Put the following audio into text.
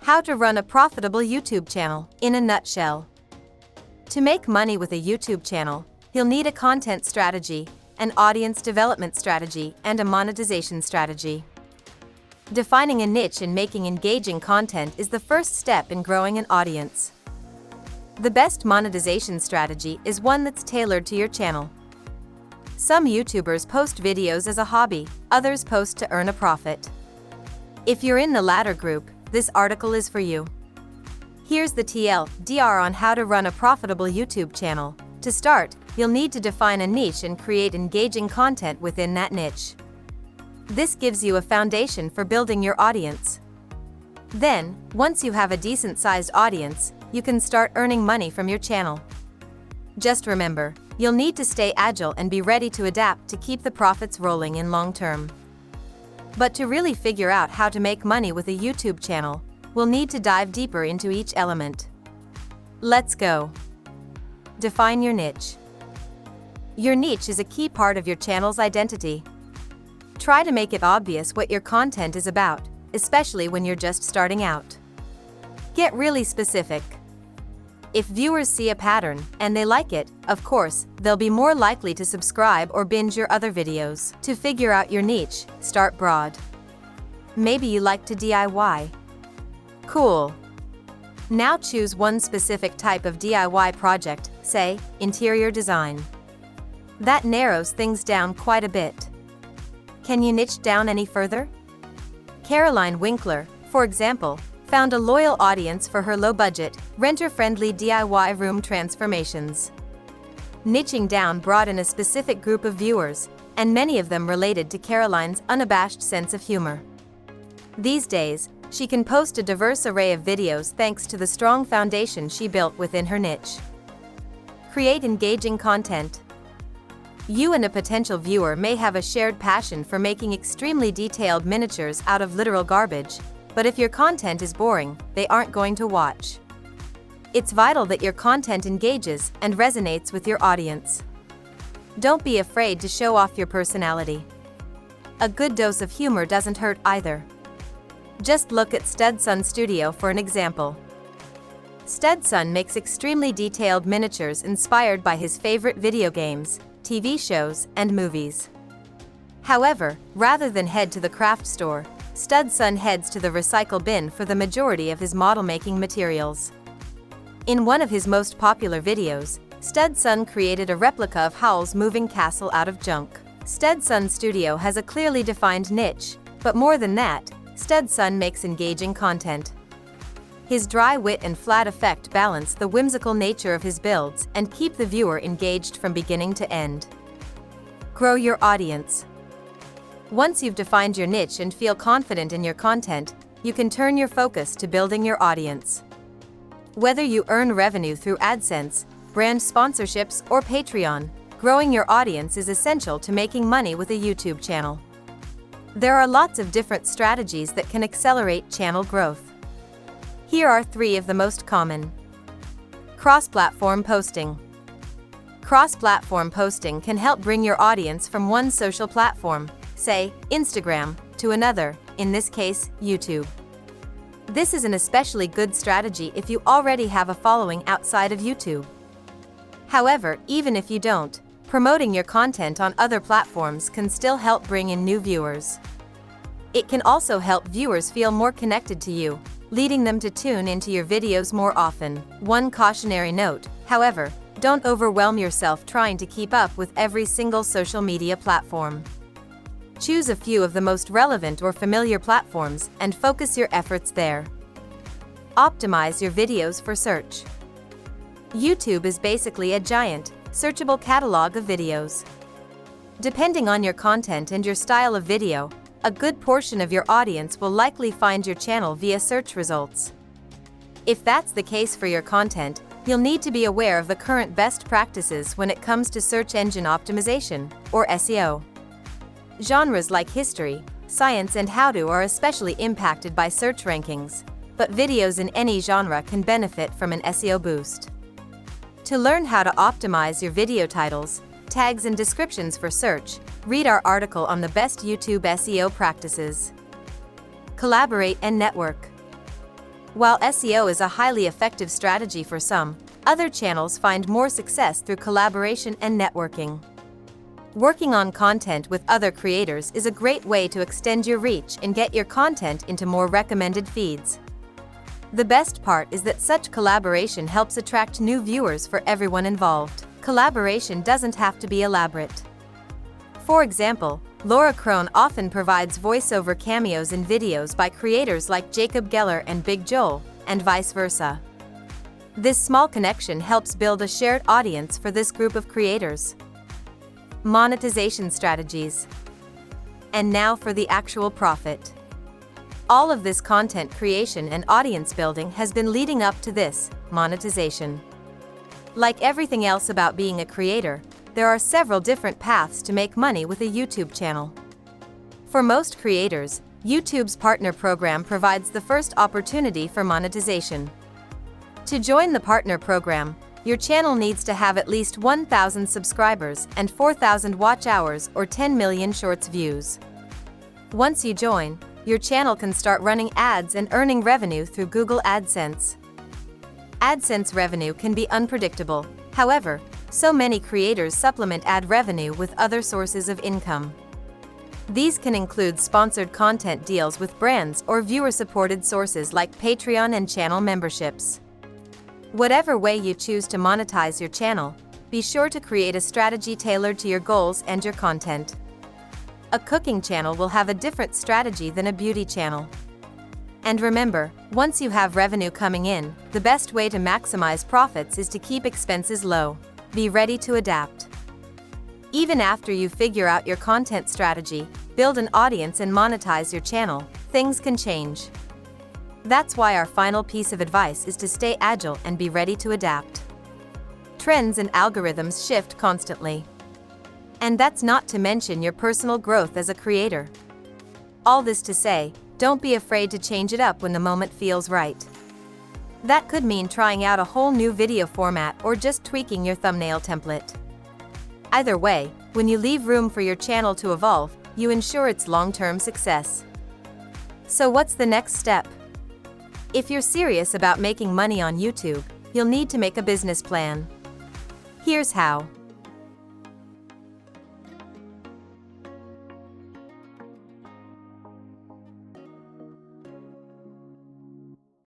How to run a profitable YouTube channel, in a nutshell. To make money with a YouTube channel, you'll need a content strategy, an audience development strategy, and a monetization strategy. Defining a niche and making engaging content is the first step in growing an audience. The best monetization strategy is one that's tailored to your channel. Some YouTubers post videos as a hobby, others post to earn a profit. If you're in the latter group, this article is for you. Here's the TLDR on how to run a profitable YouTube channel. To start, you'll need to define a niche and create engaging content within that niche. This gives you a foundation for building your audience. Then, once you have a decent-sized audience, you can start earning money from your channel. Just remember, you'll need to stay agile and be ready to adapt to keep the profits rolling in long term. But to really figure out how to make money with a YouTube channel, we'll need to dive deeper into each element. Let's go. Define your niche. Your niche is a key part of your channel's identity. Try to make it obvious what your content is about, especially when you're just starting out. Get really specific. If viewers see a pattern and they like it, of course, they'll be more likely to subscribe or binge your other videos. To figure out your niche, start broad. Maybe you like to DIY. Cool. Now choose one specific type of DIY project, say, interior design. That narrows things down quite a bit. Can you niche down any further? Caroline Winkler, for example, found a loyal audience for her low-budget, renter-friendly DIY room transformations. Niching down brought in a specific group of viewers, and many of them related to Caroline's unabashed sense of humor. These days, she can post a diverse array of videos thanks to the strong foundation she built within her niche. Create engaging content. You and a potential viewer may have a shared passion for making extremely detailed miniatures out of literal garbage, but if your content is boring, they aren't going to watch. It's vital that your content engages and resonates with your audience. Don't be afraid to show off your personality. A good dose of humor doesn't hurt either. Just look at Studson Studio for an example. Studson makes extremely detailed miniatures inspired by his favorite video games, TV shows, and movies. However, rather than head to the craft store, Studson heads to the recycle bin for the majority of his model-making materials. In one of his most popular videos, Studson created a replica of Howl's moving castle out of junk. Studson Studio has a clearly defined niche, but more than that, Studson makes engaging content. His dry wit and flat effect balance the whimsical nature of his builds and keep the viewer engaged from beginning to end. Grow your audience. Once you've defined your niche and feel confident in your content, you can turn your focus to building your audience. Whether you earn revenue through AdSense, brand sponsorships, or Patreon, growing your audience is essential to making money with a YouTube channel. There are lots of different strategies that can accelerate channel growth. Here are 3 of the most common. Cross-platform posting. Cross-platform posting can help bring your audience from one social platform, say, Instagram, to another, in this case, YouTube. This is an especially good strategy if you already have a following outside of YouTube. However, even if you don't, promoting your content on other platforms can still help bring in new viewers. It can also help viewers feel more connected to you, leading them to tune into your videos more often. One cautionary note, however, don't overwhelm yourself trying to keep up with every single social media platform. Choose a few of the most relevant or familiar platforms and focus your efforts there. Optimize your videos for search. YouTube is basically a giant, searchable catalog of videos. Depending on your content and your style of video, a good portion of your audience will likely find your channel via search results. If that's the case for your content, you'll need to be aware of the current best practices when it comes to search engine optimization, or SEO. Genres like history, science, and how-to are especially impacted by search rankings, but videos in any genre can benefit from an SEO boost. To learn how to optimize your video titles, tags, and descriptions for search, read our article on the best YouTube SEO practices. Collaborate and network. While SEO is a highly effective strategy for some, other channels find more success through collaboration and networking. Working on content with other creators is a great way to extend your reach and get your content into more recommended feeds. The best part is that such collaboration helps attract new viewers for everyone involved. Collaboration doesn't have to be elaborate. For example, Laura Crone often provides voiceover cameos in videos by creators like Jacob Geller and Big Joel, and vice versa. This small connection helps build a shared audience for this group of creators. Monetization strategies. And now for the actual profit. All of this content creation and audience building has been leading up to this, monetization. Like everything else about being a creator, there are several different paths to make money with a YouTube channel. For most creators, YouTube's partner program provides the first opportunity for monetization. To join the partner program, your channel needs to have at least 1,000 subscribers and 4,000 watch hours or 10 million shorts views. Once you join, your channel can start running ads and earning revenue through Google AdSense. AdSense revenue can be unpredictable, however, so many creators supplement ad revenue with other sources of income. These can include sponsored content deals with brands or viewer-supported sources like Patreon and channel memberships. Whatever way you choose to monetize your channel, be sure to create a strategy tailored to your goals and your content. A cooking channel will have a different strategy than a beauty channel. And remember, once you have revenue coming in, the best way to maximize profits is to keep expenses low. Be ready to adapt. Even after you figure out your content strategy, build an audience and monetize your channel, things can change. That's why our final piece of advice is to stay agile and be ready to adapt. Trends and algorithms shift constantly. And that's not to mention your personal growth as a creator. All this to say, don't be afraid to change it up when the moment feels right. That could mean trying out a whole new video format or just tweaking your thumbnail template. Either way, when you leave room for your channel to evolve, you ensure its long-term success. So what's the next step? If you're serious about making money on YouTube, you'll need to make a business plan. Here's how.